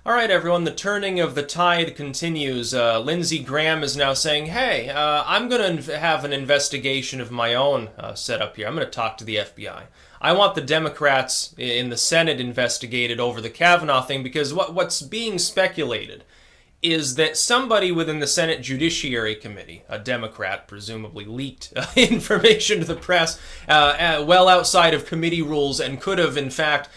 All right, everyone, the turning of the tide continues. Lindsey Graham is now saying, hey, I'm going to have an investigation of my own set up here. I'm going to talk to the FBI. I want the Democrats in the Senate investigated over the Kavanaugh thing because what's being speculated is that somebody within the Senate Judiciary Committee, a Democrat, presumably leaked information to the press well outside of committee rules and could have, in fact,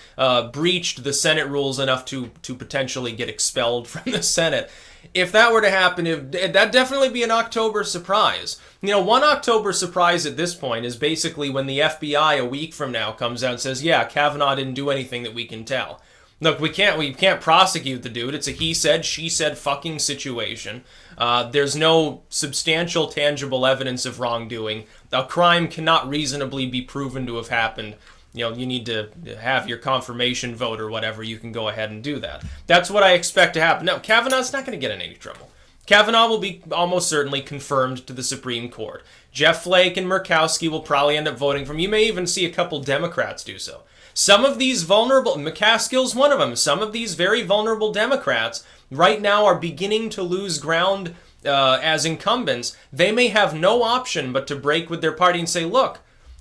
breached the Senate rules enough to potentially get expelled from the Senate. If that were to happen, that'd definitely be an October surprise. You know, one October surprise at this point is basically when the FBI a week from now comes out and says, yeah, Kavanaugh didn't do anything that we can tell. Look, we can't prosecute the dude. It's a he said, she said fucking situation. There's no substantial, tangible evidence of wrongdoing. A crime cannot reasonably be proven to have happened. You know, you need to have your confirmation vote or whatever. You can go ahead and do that. That's what I expect to happen. Now, Kavanaugh's not going to get in any trouble. Kavanaugh will be almost certainly confirmed to the Supreme Court. Jeff Flake and Murkowski will probably end up voting for him. You may even see a couple Democrats do so. Some of these vulnerable, McCaskill's one of them, some of these very vulnerable Democrats right now are beginning to lose ground as incumbents. They may have no option but to break with their party and say, look,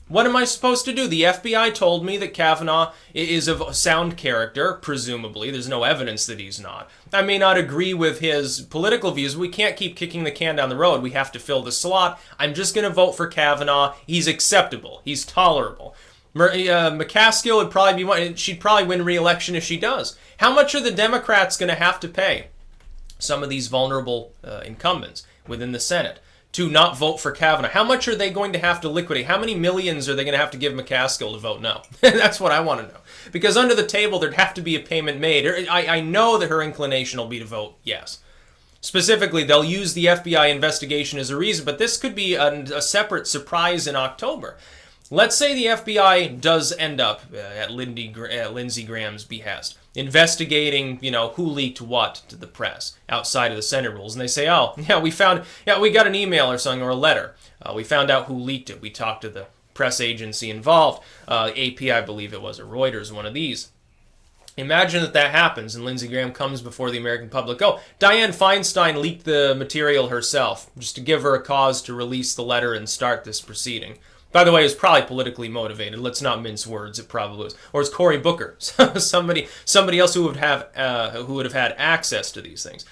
what am I supposed to do? The FBI told me that Kavanaugh is of sound character, presumably. There's no evidence that he's not. I may not agree with his political views. We can't keep kicking the can down the road. We have to fill the slot. I'm just going to vote for Kavanaugh. He's acceptable. He's tolerable. McCaskill would probably be she'd probably win re-election if she does. How much are the Democrats going to have to pay some of these vulnerable incumbents within the Senate to not vote for Kavanaugh? How much are they going to have to liquidate? How many millions are they going to have to give McCaskill to vote no? That's what I want to know. Because under the table, there'd have to be a payment made. I know that her inclination will be to vote yes. Specifically, they'll use the FBI investigation as a reason, but this could be a separate surprise in October. Let's say the FBI does end up at Lindsey Graham's behest, investigating, who leaked what to the press outside of the Senate rules. And they say, oh, yeah, we got an email or something or a letter. We found out who leaked it. We talked to the press agency involved. AP, I believe it was, or Reuters, one of these. Imagine that happens and Lindsey Graham comes before the American public. Oh, Dianne Feinstein leaked the material herself just to give her a cause to release the letter and start this proceeding. By the way, it's probably politically motivated. Let's not mince words. It probably was. Or it's Cory Booker, somebody else who would have had access to these things.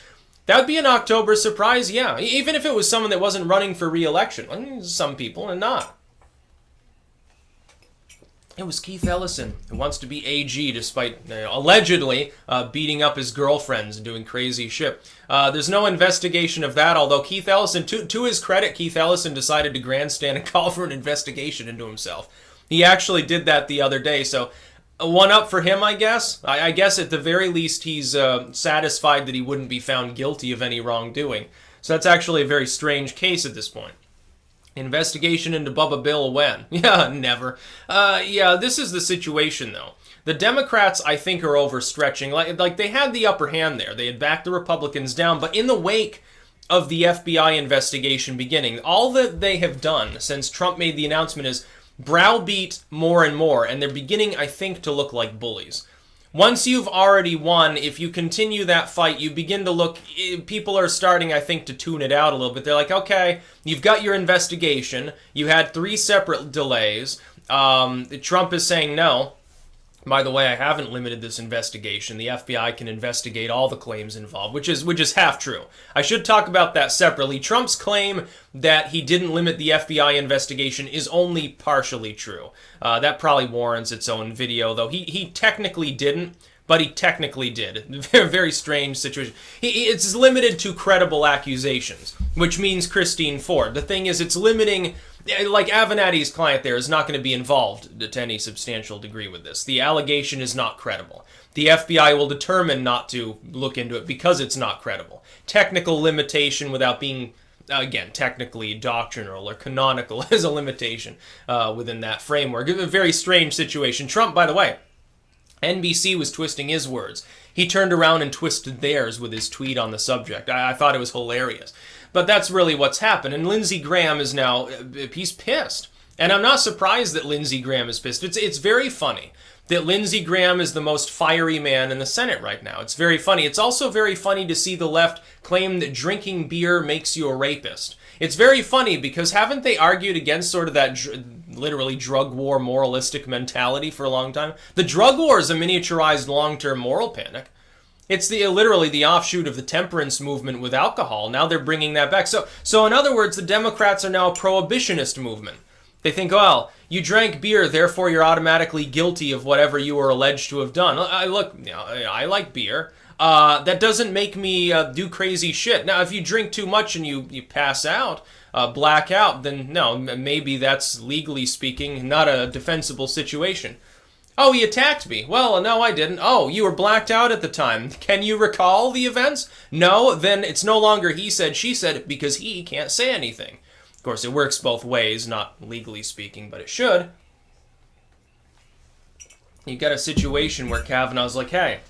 That would be an October surprise, yeah. Even if it was someone that wasn't running for re-election. I mean, some people and not. It was Keith Ellison who wants to be AG despite allegedly beating up his girlfriends and doing crazy shit. There's no investigation of that, although Keith Ellison, to his credit, Keith Ellison decided to grandstand and call for an investigation into himself. He actually did that the other day, so one up for him, I guess. I guess at the very least he's satisfied that he wouldn't be found guilty of any wrongdoing. So that's actually a very strange case at this point. Investigation into Bubba Bill when? Yeah, never. This is the situation, though. The Democrats, I think, are overstretching. Like they had the upper hand there. They had backed the Republicans down. But in the wake of the FBI investigation beginning, all that they have done since Trump made the announcement is browbeat more and more. And they're beginning, I think, to look like bullies. Once you've already won, if you continue that fight, you begin to look, people are starting, I think, to tune it out a little bit. They're like, okay, you've got your investigation. You had 3 separate delays. Trump is saying no. By the way, I haven't limited this investigation. The FBI can investigate all the claims involved, which is half true. I should talk about that separately. Trump's claim that he didn't limit the FBI investigation is only partially true. That probably warrants its own video, though. He technically didn't, but he technically did. Very, very strange situation. It's limited to credible accusations, which means Christine Ford. The thing is, it's limiting... Like Avenatti's client there is not going to be involved to any substantial degree with this. The allegation is not credible. The FBI will determine not to look into it because it's not credible. Technical limitation without being, again, technically doctrinal or canonical is a limitation within that framework. A very strange situation. Trump, by the way, NBC was twisting his words. He turned around and twisted theirs with his tweet on the subject. I thought it was hilarious. But that's really what's happened. And Lindsey Graham is now, he's pissed. And I'm not surprised that Lindsey Graham is pissed. It's very funny that Lindsey Graham is the most fiery man in the Senate right now. It's very funny. It's also very funny to see the left claim that drinking beer makes you a rapist. It's very funny because haven't they argued against sort of that literally drug war moralistic mentality for a long time? The drug war is a miniaturized long-term moral panic. It's literally the offshoot of the temperance movement with alcohol. Now they're bringing that back. So in other words, the Democrats are now a prohibitionist movement. They think, well, you drank beer, therefore you're automatically guilty of whatever you were alleged to have done. I like beer. That doesn't make me do crazy shit. Now, if you drink too much and you pass out, black out, then no, maybe that's, legally speaking, not a defensible situation. Oh, he attacked me. Well, no, I didn't. Oh, you were blacked out at the time. Can you recall the events? No, then it's no longer he said, she said, because he can't say anything. Of course, it works both ways, not legally speaking, but it should. You got a situation where Kavanaugh's like, hey,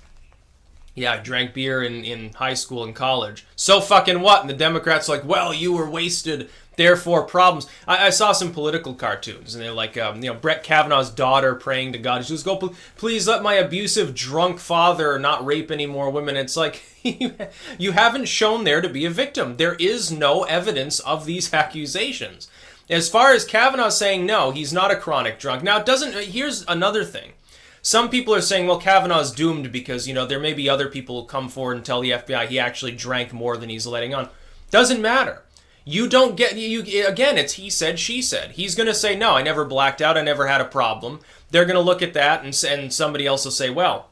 yeah, I drank beer in high school and college. So fucking what? And the Democrats are like, well, you were wasted, therefore problems. I saw some political cartoons, and they're like, Brett Kavanaugh's daughter praying to God. She goes, go, please let my abusive, drunk father not rape any more women. It's like, you haven't shown there to be a victim. There is no evidence of these accusations. As far as Kavanaugh saying no, he's not a chronic drunk. Now, here's another thing. Some people are saying, well, Kavanaugh's doomed because, there may be other people who come forward and tell the FBI he actually drank more than he's letting on. Doesn't matter. You don't get, again, it's he said, she said. He's going to say, no, I never blacked out, I never had a problem. They're going to look at that and somebody else will say, well,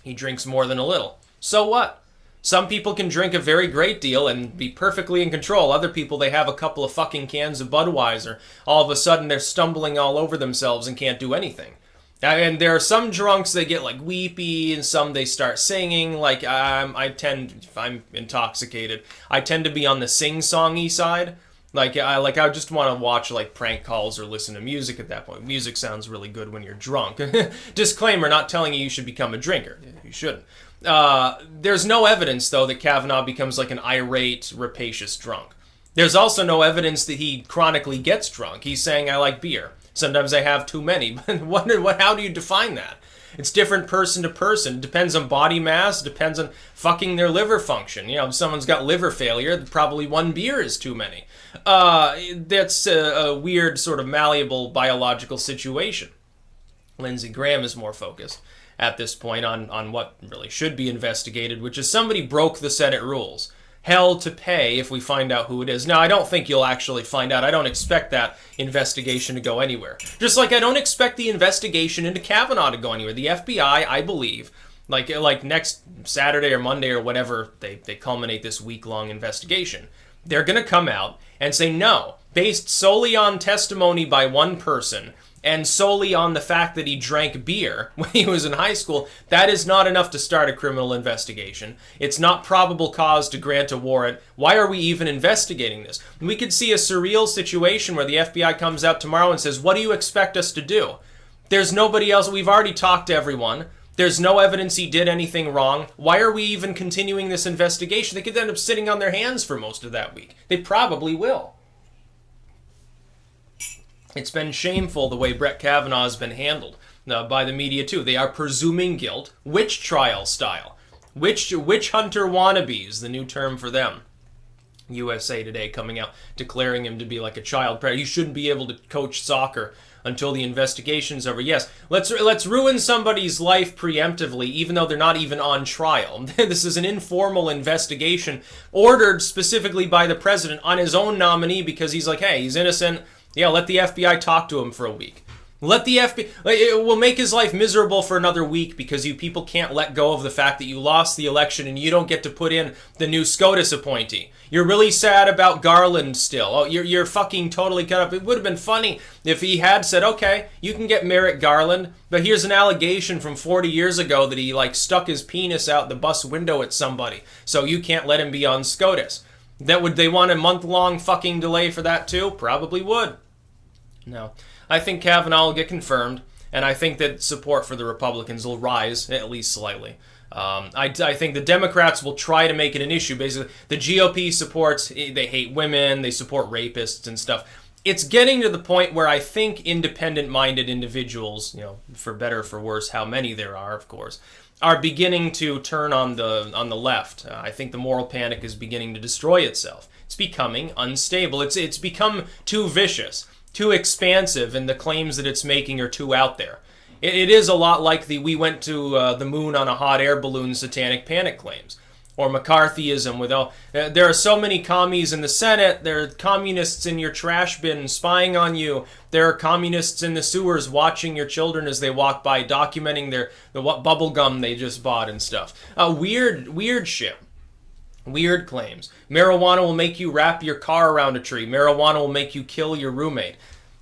he drinks more than a little. So what? Some people can drink a very great deal and be perfectly in control. Other people, they have a couple of fucking cans of Budweiser. All of a sudden, they're stumbling all over themselves and can't do anything. And there are some drunks that get like weepy, and some they start singing. Like if I'm intoxicated, I tend to be on the sing-songy side. I just want to watch like prank calls or listen to music at that point. Music sounds really good when you're drunk. Disclaimer: not telling you should become a drinker. You shouldn't. There's no evidence though that Kavanaugh becomes like an irate, rapacious drunk. There's also no evidence that he chronically gets drunk. He's saying, I like beer. Sometimes I have too many. But how do you define that? It's different person to person. It depends on body mass. Depends on fucking their liver function. If someone's got liver failure, probably one beer is too many. That's a weird sort of malleable biological situation. Lindsey Graham is more focused at this point on what really should be investigated, which is somebody broke the Senate rules. Hell to pay if we find out who it is. Now, I don't think you'll actually find out. I don't expect that investigation to go anywhere. Just like I don't expect the investigation into Kavanaugh to go anywhere. The FBI, I believe, like next Saturday or Monday or whatever they culminate this week-long investigation, they're going to come out and say, no, based solely on testimony by one person and solely on the fact that he drank beer when he was in high school, that is not enough to start a criminal investigation. It's not probable cause to grant a warrant. Why are we even investigating this? We could see a surreal situation where the FBI comes out tomorrow and says, what do you expect us to do? There's nobody else. We've already talked to everyone. There's no evidence he did anything wrong. Why are we even continuing this investigation? They could end up sitting on their hands for most of that week. They probably will. It's been shameful the way Brett Kavanaugh has been handled by the media, too. They are presuming guilt, witch trial style. Witch hunter wannabes, the new term for them. USA Today coming out, declaring him to be like a child predator. You shouldn't be able to coach soccer until the investigation's over. Yes, let's ruin somebody's life preemptively, even though they're not even on trial. This is an informal investigation ordered specifically by the president on his own nominee because he's like, hey, he's innocent. Yeah, let the FBI talk to him for a week. Let the FBI... It will make his life miserable for another week because you people can't let go of the fact that you lost the election and you don't get to put in the new SCOTUS appointee. You're really sad about Garland still. Oh, you're fucking totally cut up. It would have been funny if he had said, okay, you can get Merrick Garland, but here's an allegation from 40 years ago that he stuck his penis out the bus window at somebody, so you can't let him be on SCOTUS. Would they want a month-long fucking delay for that too? Probably would. No. I think Kavanaugh will get confirmed, and I think that support for the Republicans will rise, at least slightly. I think the Democrats will try to make it an issue. Basically, the GOP supports, they hate women, they support rapists and stuff. it's getting to the point where I think independent-minded individuals, for better or for worse, how many there are, of course, are beginning to turn on the left. I think the moral panic is beginning to destroy itself. It's becoming unstable. It's become too vicious, too expansive, and the claims that it's making are too out there. It is a lot like the "we went to the moon on a hot air balloon" satanic panic claims. Or McCarthyism with there are so many commies in the Senate, there are communists in your trash bin spying on you, there are communists in the sewers watching your children as they walk by, documenting the bubble gum they just bought and stuff. Weird shit. Weird claims. Marijuana will make you wrap your car around a tree. Marijuana will make you kill your roommate.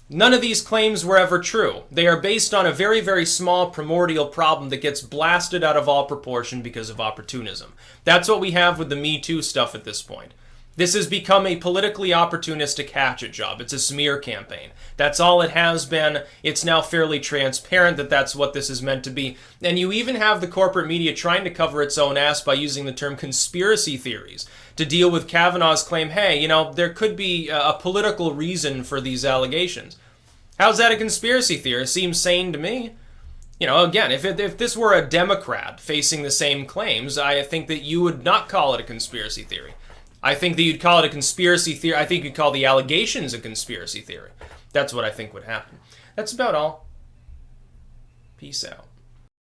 None of these claims were ever true. They are based on a very, very small primordial problem that gets blasted out of all proportion because of opportunism. That's what we have with the Me Too stuff at this point. This has become a politically opportunistic hatchet job. It's a smear campaign. That's all it has been. It's now fairly transparent that that's what this is meant to be. And you even have the corporate media trying to cover its own ass by using the term conspiracy theories to deal with Kavanaugh's claim, hey, there could be a political reason for these allegations. How's that a conspiracy theory? It seems sane to me. Again, if this were a Democrat facing the same claims, I think that you would not call it a conspiracy theory. I think that you'd call it a conspiracy theory. I think you'd call the allegations a conspiracy theory. That's what I think would happen. That's about all. Peace out.